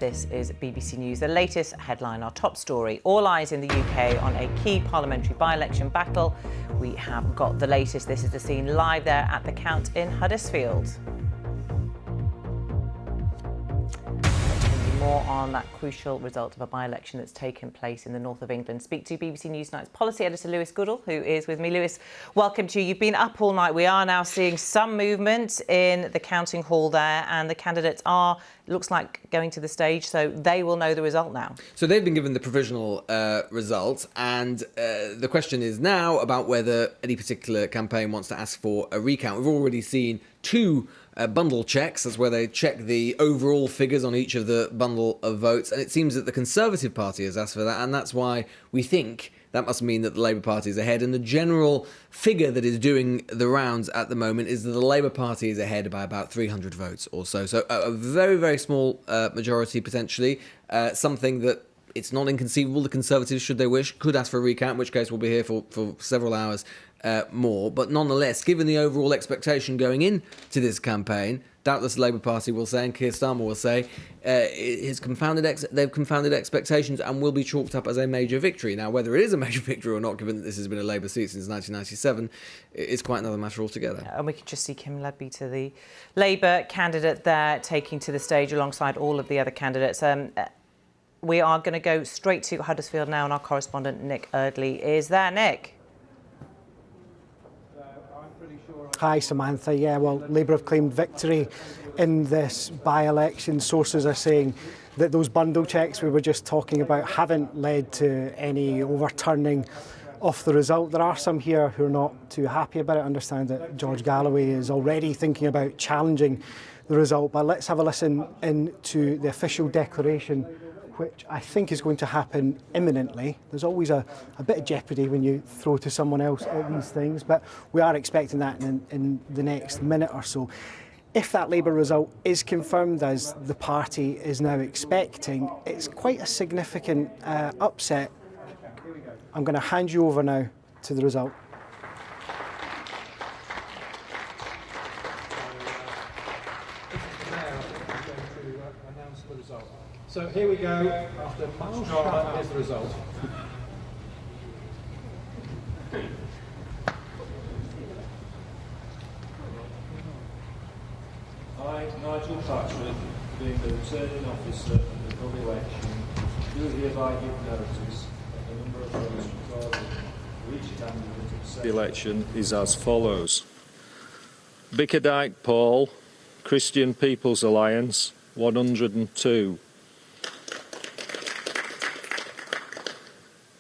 this is BBC News. The latest headline, our top story. All eyes in the UK on a key parliamentary by-election battle. We have got the latest. This is the scene live there at the count in Huddersfield. More on that crucial result of a by-election that's taken place in the north of England. Speak to BBC Newsnight's policy editor Lewis Goodall, who is with me. Lewis, welcome to you. You've been up all night. We are now seeing some movement in the counting hall there, and the candidates are, looks like, going to the stage, so they will know the result now. So they've been given the provisional result, and the question is now about whether any particular campaign wants to ask for a recount. We've already seen two bundle checks. That's where they check the overall figures on each of the bundle of votes, and it seems that the Conservative Party has asked for that, and that's why we think that must mean that the Labour Party is ahead. And the general figure that is doing the rounds at the moment is that the Labour Party is ahead by about 300 votes or so. So a very, very small majority potentially, something that it's not inconceivable the Conservatives, should they wish, could ask for a recount, in which case we'll be here for several hours more. But nonetheless, given the overall expectation going into this campaign, doubtless the Labour Party will say, and Keir Starmer will say, they've confounded expectations and will be chalked up as a major victory. Now, whether it is a major victory or not, given that this has been a Labour seat since 1997, is quite another matter altogether. And we can just see Kim Leadbeater, the Labour candidate there, taking to the stage alongside all of the other candidates. We are going to go straight to Huddersfield now, and our correspondent Nick Eardley is there. Nick. Hi, Samantha. Yeah, well, Labour have claimed victory in this by-election. Sources are saying that those bundle checks we were just talking about haven't led to any overturning of the result. There are some here who are not too happy about it. I understand that George Galloway is already thinking about challenging the result. But let's have a listen into the official declaration, which I think is going to happen imminently. There's always a bit of jeopardy when you throw to someone else at these things, but we are expecting that in the next minute or so. If that Labour result is confirmed, as the party is now expecting, it's quite a significant upset. I'm going to hand you over now to the result. So here we go, after much drama, here's the result. I, Nigel Patrick, being the returning officer of the by-election, do hereby give notice that the number of votes recorded for each candidate of the election is as follows. Bickerdike Paul, Christian People's Alliance, 102.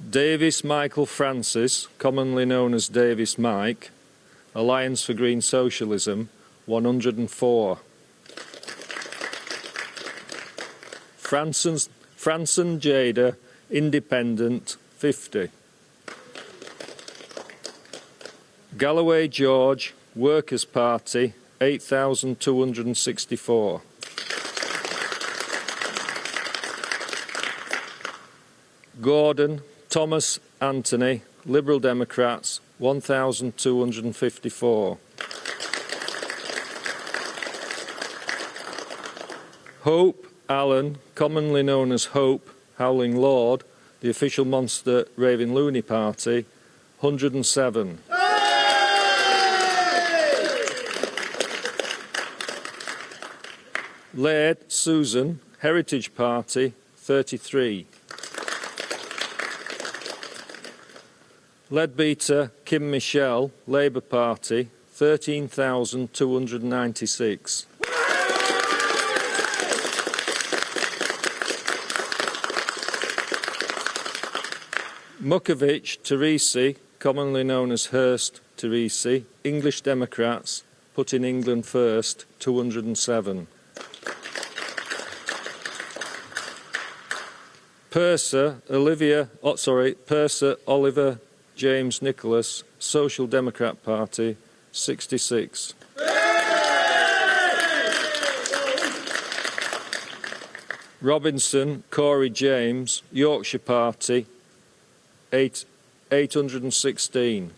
Davis Michael Francis, commonly known as Davis Mike, Alliance for Green Socialism, 104. Franson Jada, Independent, 50. Galloway George, Workers' Party, 8,264. Gordon Thomas Anthony, Liberal Democrats, 1,254. Hope Allen, commonly known as Hope Howling Lord, the official monster Raving Loony Party, 107. Laird Susan, Heritage Party, 33. Leadbeater Kim Michelle, Labour Party, 13,296. Mukovich Teresi, commonly known as Hurst Teresi, English Democrats, putting England first, 207. Purser Oliver James Nicholas, Social Democrat Party, 66. Robinson Corey James, Yorkshire Party, 816.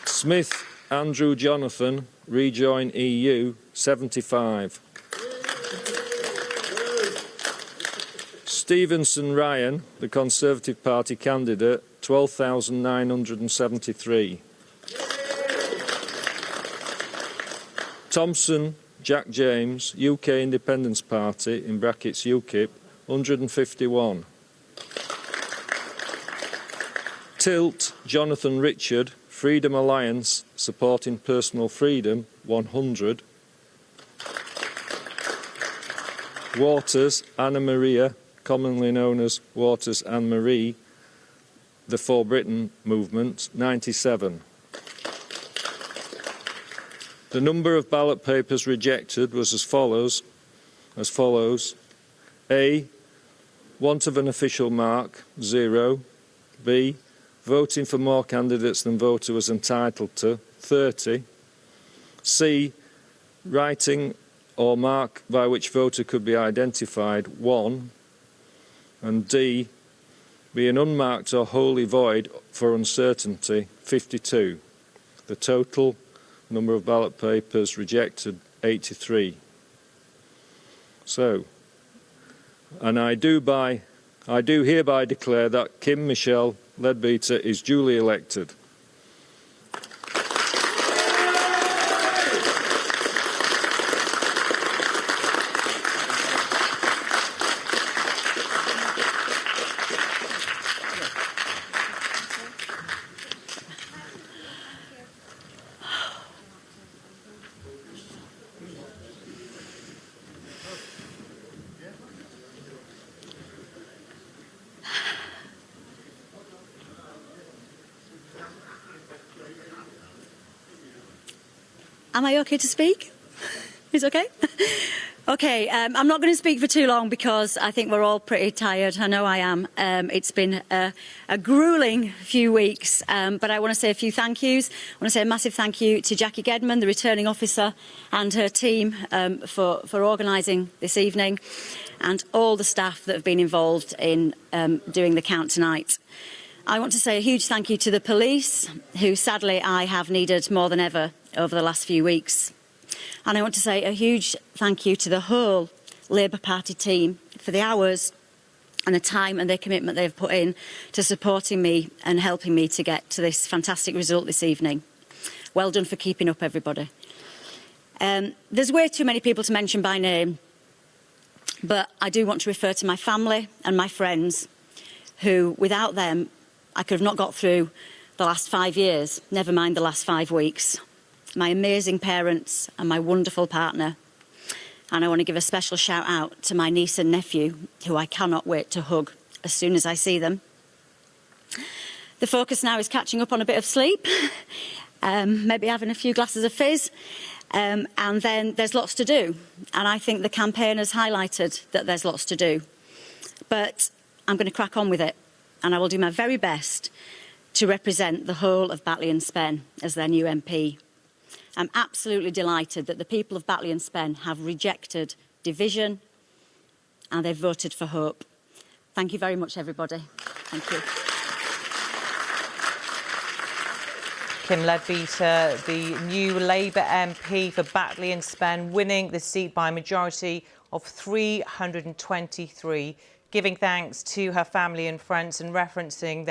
Smith Andrew Jonathan, Rejoin EU, 75. Stevenson Ryan, the Conservative Party candidate, 12,973. Thompson Jack James, UK Independence Party, in brackets UKIP, 151. Tilt Jonathan Richard, Freedom Alliance, supporting personal freedom, 100. Waters Anna Maria, commonly known as Waters Anne Marie, the For Britain movement, 97. The number of ballot papers rejected was as follows. A. Want of an official mark, 0. B. Voting for more candidates than voter was entitled to, 30. C. Writing or mark by which voter could be identified, 1. And D. Being unmarked or wholly void for uncertainty, 52. The total number of ballot papers rejected, 83. So, and I do hereby declare that Kim Michelle Leadbeater is duly elected. Am I okay to speak? Is it okay? Okay, I'm not going to speak for too long because I think we're all pretty tired. I know I am. It's been a gruelling few weeks, but I want to say a few thank yous. I want to say a massive thank you to Jackie Gedman, the returning officer, and her team for organising this evening, and all the staff that have been involved in doing the count tonight. I want to say a huge thank you to the police, who sadly I have needed more than ever over the last few weeks. And I want to say a huge thank you to the whole Labour Party team for the hours and the time and their commitment they've put in to supporting me and helping me to get to this fantastic result this evening. Well done for keeping up, everybody. There's way too many people to mention by name, but I do want to refer to my family and my friends, who, without them, I could have not got through the last 5 years, never mind the last 5 weeks. My amazing parents and my wonderful partner. And I want to give a special shout out to my niece and nephew, who I cannot wait to hug as soon as I see them. The focus now is catching up on a bit of sleep, maybe having a few glasses of fizz, and then there's lots to do. And I think the campaign has highlighted that there's lots to do. But I'm going to crack on with it, and I will do my very best to represent the whole of Batley and Spen as their new MP. I'm absolutely delighted that the people of Batley and Spen have rejected division and they've voted for hope. Thank you very much, everybody. Thank you. Kim Leadbeater, the new Labour MP for Batley and Spen, winning the seat by a majority of 323, giving thanks to her family and friends and referencing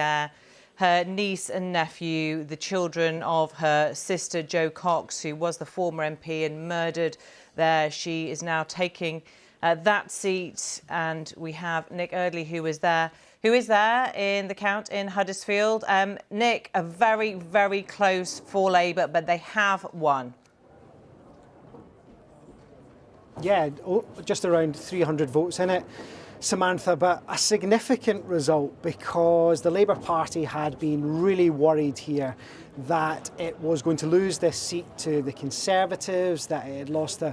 her niece and nephew, the children of her sister Jo Cox, who was the former MP and murdered there. She is now taking that seat, and we have Nick Eardley, who is there in the count in Huddersfield. Nick, a very, very close for Labour, but they have won. Yeah, just around 300 votes in it, Samantha, but a significant result because the Labour Party had been really worried here that it was going to lose this seat to the Conservatives, that it had lost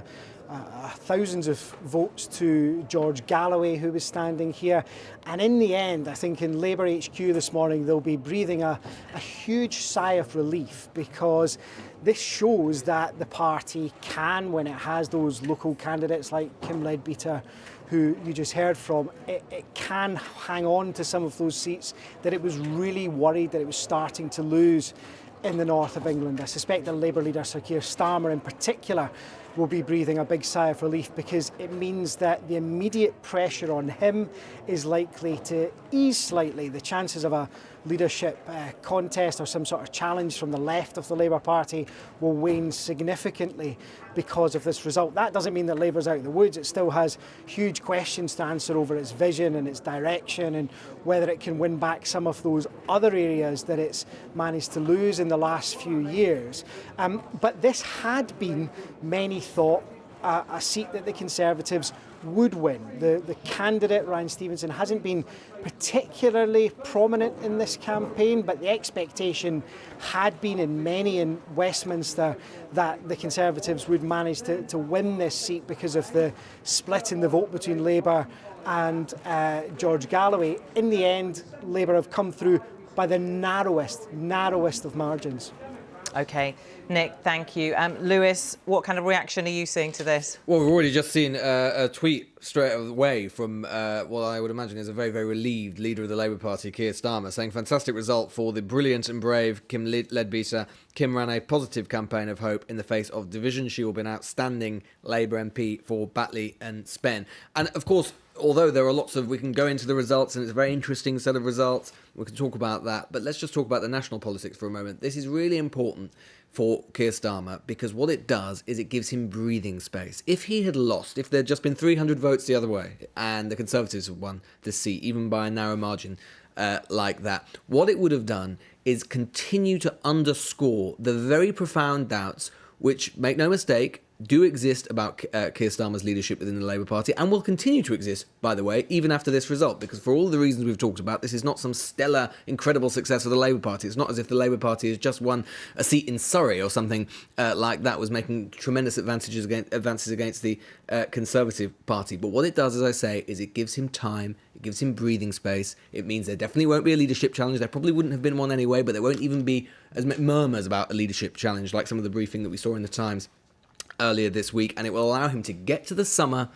thousands of votes to George Galloway, who was standing here. And in the end, I think in Labour HQ this morning, they'll be breathing a huge sigh of relief, because this shows that the party can, when it has those local candidates like Kim Leadbeater, who you just heard from, it can hang on to some of those seats that it was really worried that it was starting to lose in the north of England. I suspect the Labour leader, Sir Keir Starmer in particular, will be breathing a big sigh of relief, because it means that the immediate pressure on him is likely to ease slightly. The chances of a leadership contest or some sort of challenge from the left of the Labour Party will wane significantly because of this result. That doesn't mean that Labour's out of the woods. It still has huge questions to answer over its vision and its direction, and whether it can win back some of those other areas that it's managed to lose in the last few years. But this had been, many thought, a seat that the Conservatives would win. The candidate, Ryan Stevenson, hasn't been particularly prominent in this campaign, but the expectation had been in many in Westminster that the Conservatives would manage to win this seat because of the split in the vote between Labour and George Galloway. In the end, Labour have come through by the narrowest of margins. OK. Nick, thank you. Lewis, what kind of reaction are you seeing to this? Well, we've already just seen a tweet straight away from what I would imagine is a very, very relieved leader of the Labour Party, Keir Starmer, saying fantastic result for the brilliant and brave Kim Leadbeater. Kim ran a positive campaign of hope in the face of division. She will be an outstanding Labour MP for Batley and Spen. And of course, although there are lots of, we can go into the results and it's a very interesting set of results, we can talk about that, but let's just talk about the national politics for a moment. This is really important for Keir Starmer, because what it does is it gives him breathing space. If he had lost, if there had just been 300 votes the other way and the Conservatives had won the seat, even by a narrow margin like that, what it would have done is continue to underscore the very profound doubts which, make no mistake, do exist about Keir Starmer's leadership within the Labour Party, and will continue to exist, by the way, even after this result, because for all the reasons we've talked about, this is not some stellar, incredible success for the Labour Party. It's not as if the Labour Party has just won a seat in Surrey or something like that, was making tremendous advances against the Conservative Party. But what it does, as I say, is it gives him time, it gives him breathing space. It means there definitely won't be a leadership challenge. There probably wouldn't have been one anyway, but there won't even be as many murmurs about a leadership challenge like some of the briefing that we saw in the Times earlier this week, and it will allow him to get to the summer,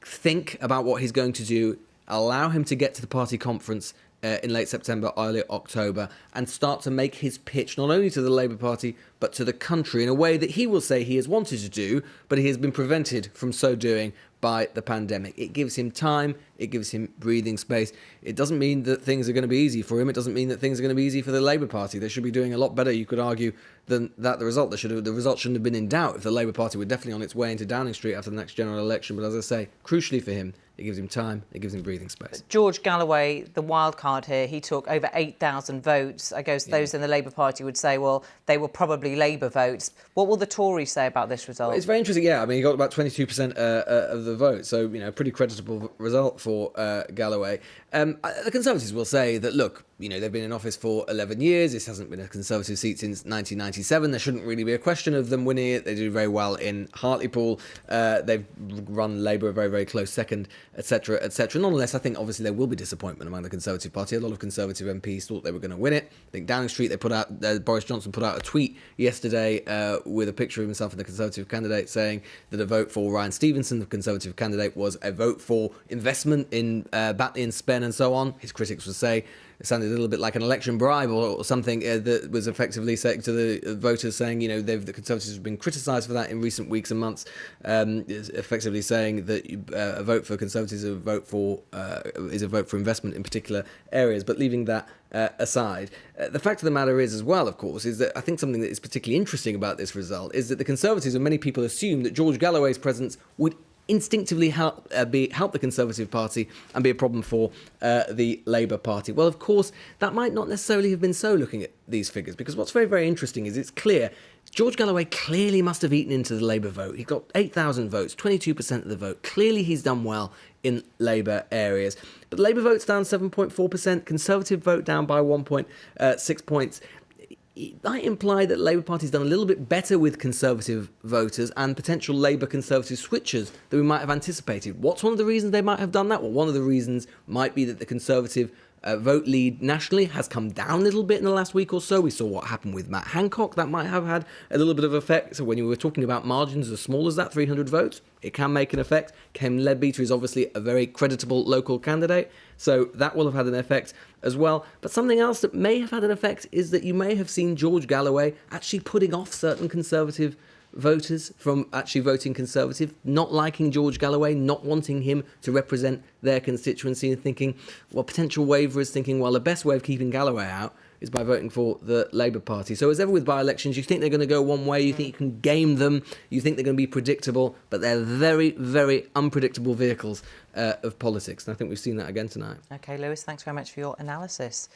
think about what he's going to do, allow him to get to the party conference in late September, early October, and start to make his pitch not only to the Labour Party but to the country in a way that he will say he has wanted to do, but he has been prevented from so doing by the pandemic. It gives him time, it gives him breathing space. It doesn't mean that things are going to be easy for him. It doesn't mean that things are going to be easy for the Labour Party. They should be doing a lot better, you could argue, than that the result. The result shouldn't have been in doubt if the Labour Party were definitely on its way into Downing Street after the next general election. But as I say, crucially for him, it gives him time, it gives him breathing space. George Galloway, the wild card here, he took over 8,000 votes. I guess those in the Labour Party would say, well, they were probably Labour votes. What will the Tories say about this result? Well, it's very interesting, yeah. I mean, he got about 22% of the vote, so, you know, pretty creditable result for Galloway. The Conservatives will say that, look, you know, they've been in office for 11 years. This hasn't been a Conservative seat since 1997. There shouldn't really be a question of them winning it. They do very well in Hartlepool. They've run Labour a very, very close second, etc., etc. Nonetheless, I think obviously there will be disappointment among the Conservative Party. A lot of Conservative MPs thought they were going to win it. I think Downing Street, they put out, Boris Johnson put out a tweet yesterday with a picture of himself and the Conservative candidate saying that a vote for Ryan Stevenson, the Conservative candidate, was a vote for investment in Batley and Spen and so on. His critics would say it sounded a little bit like an election bribe or something that was effectively saying to the voters, saying, you know, the Conservatives have been criticised for that in recent weeks and months, effectively saying that a vote for Conservatives is a vote for investment in particular areas. But leaving that aside, the fact of the matter is, as well, of course, is that I think something that is particularly interesting about this result is that the Conservatives and many people assume that George Galloway's presence would instinctively help the Conservative Party and be a problem for the Labour Party. Well, of course, that might not necessarily have been so looking at these figures, because what's very, very interesting is it's clear George Galloway clearly must have eaten into the Labour vote. He got 8,000 votes, 22% of the vote. Clearly he's done well in Labour areas. But Labour vote's down 7.4%, Conservative vote down by 1.6 points. It might imply that the Labour Party's done a little bit better with Conservative voters and potential Labour Conservative switchers than we might have anticipated. What's one of the reasons they might have done that? Well, one of the reasons might be that the Conservative vote lead nationally has come down a little bit in the last week or so. We saw what happened with Matt Hancock. That might have had a little bit of effect. So when you were talking about margins as small as that, 300 votes, it can make an effect. Ken Leadbeater is obviously a very creditable local candidate, so that will have had an effect as well. But something else that may have had an effect is that you may have seen George Galloway actually putting off certain Conservative voters from actually voting Conservative, not liking George Galloway, not wanting him to represent their constituency, and thinking, well, potential waverers thinking, well, the best way of keeping Galloway out is by voting for the Labour Party. So as ever with by-elections, you think they're going to go one way, you think you can game them, you think they're going to be predictable, but they're very, very unpredictable vehicles of politics. And I think we've seen that again tonight. OK, Lewis, thanks very much for your analysis.